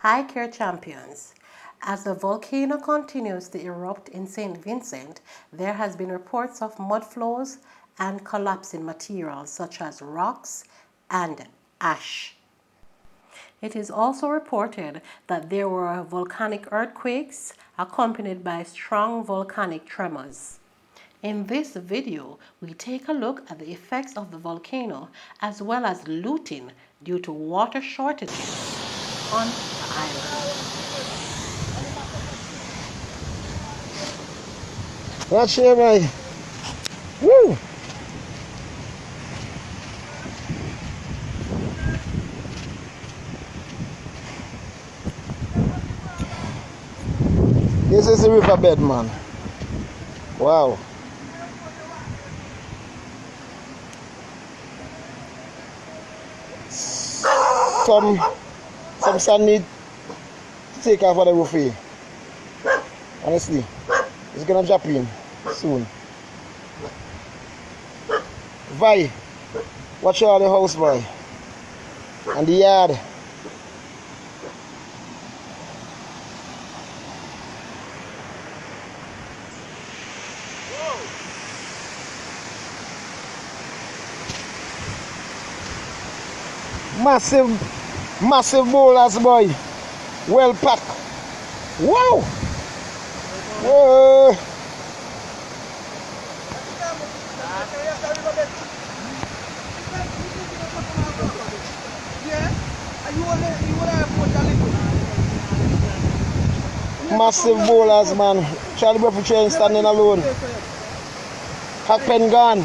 Hi Care Champions. As the volcano continues to erupt in St. Vincent, there has been reports of mud flows and collapsing materials such as rocks and ash. It is also reported that there were volcanic earthquakes accompanied by strong volcanic tremors. In this video, we take a look at the effects of the volcano as well as looting due to water shortages on the island. Watch here, boy. Woo! This is the riverbed, man. Wow. Some sand need to take off of the roof here. Honestly, it's gonna drop in soon. Vi, watch out the house, boy, and the yard. Massive boulders, boy. Well packed. Wow. Whoa. Massive boulders, man. Charlie Buffy train standing alone. Hack pen gone.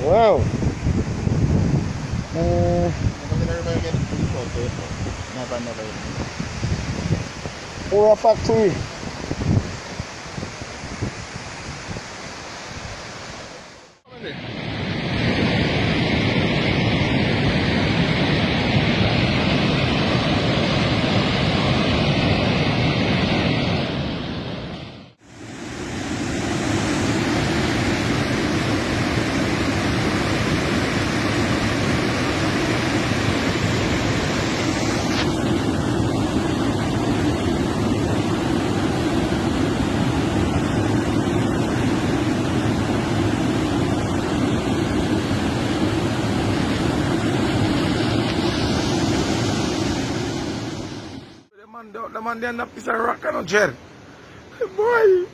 Wow. Or a factory. The man there a piece of rock and a gel. Boy.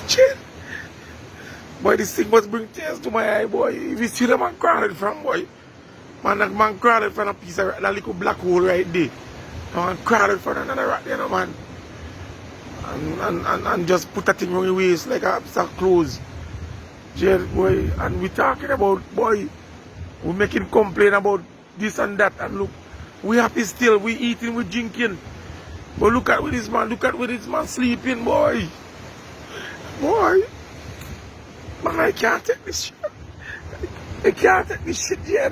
Gel. Boy, this thing must bring tears to my eye, boy. If you see the man crawling from, boy. Man, that man crawling from a piece of rock, that little black hole right there. The man crawling from another rock there, no, man. And just put that thing on your waist like a piece of clothes. Gel, boy. And we talking about, boy, we making complain about this and that, and look, we happy still, we eating, we drinking, but look at where this man sleeping, boy, man, I can't take this shit, yeah.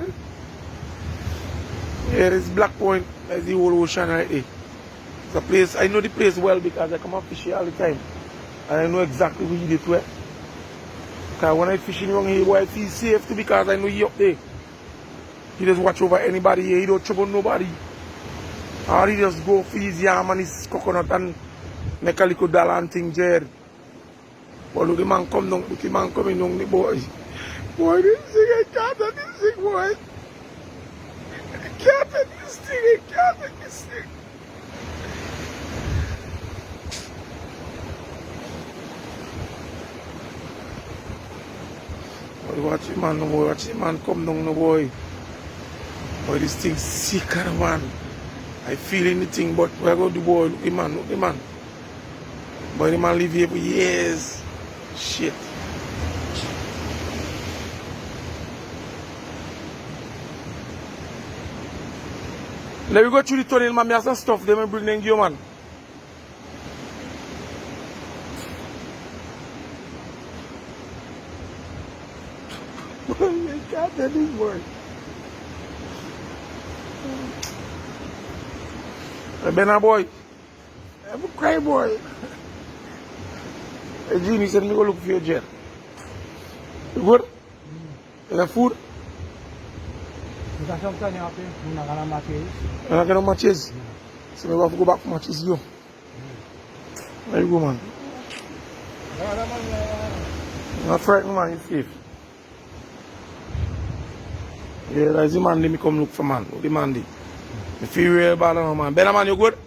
Here is Black Point, that's the whole ocean right there. It's a place, I know the place well because I come and fish here all the time, and I know exactly where it is. Because when I fishing around here, boy, I feel safe too because I know you up there. He just watch over anybody here, he don't trouble nobody. Or he just go for his yam and his coconut and make a little dollar and thing there. But look, the man come down, look the man coming down, the boy. Boy, this thing, I can't take this thing, boy. I can't take this thing. Boy, watch the man, no boy, watch the man come down, no boy. Boy, this thing sicker, man. I feel anything, but we're going to do, boy. Look the man. But the man live here for years. Shit. Let me go through the tunnel, man. I have some stuff they may bring in you, man. You can't tell this boy. Hey, Ben, boy. I'm a cry boy. Hey, Jimmy said me go look for your jet. You good? You got food? You got something up here? You're not going to matches? You're not going to matches? So we have to go back for matches, yo. There you go, man. You're not frightened, man. You're safe. Yeah, that's the man me come look for, man. The man dey. Me feel real bad now, man. Ben, man, you good?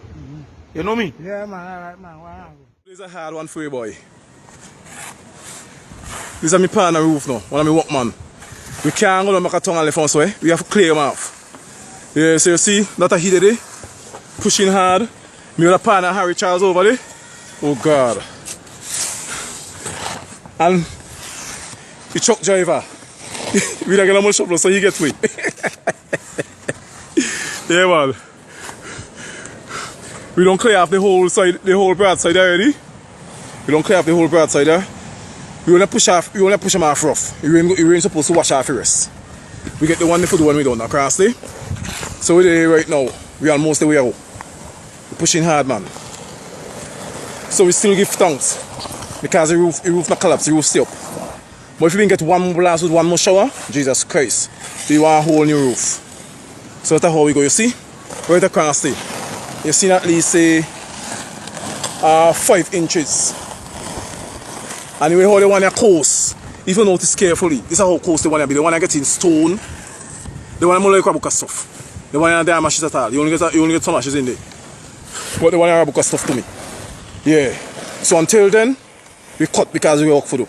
You know me? Yeah, man. All right, man. Wow. This is a hard one for you, boy. This is my pan on the roof now. One of my workman. We can't go down back a tongue and left us way. We have to clear them off. Yeah, so you see, that a heater there. Pushing hard. Me with a pan and Harry Charles over there. Oh God. And the truck driver. We don't get a much shovel so he gets me. Yeah, man. We don't clear off the whole side, the whole broadside already. We don't clear off the whole broadside there. We only push them off rough. We ain't supposed to wash off the rest. We get the one for the one we don't across there. So we're there right now. We almost the way out. We're pushing hard, man. So we still give thanks. Because the roof not collapse, the roof stay up. But if you can get one more blast with one more shower, Jesus Christ, you want a whole new roof. So that's how we go, you see? Right across there. You see at least say 5 inches. And anyway, how they want your coast, if you notice carefully, this is how coast they want to be. They want to get in stone. They want to more like a book of stuff. They want to damage it at all. You only get some ashes in there. But they want to have a book of stuff to me. Yeah. So until then, we cut because we work for them.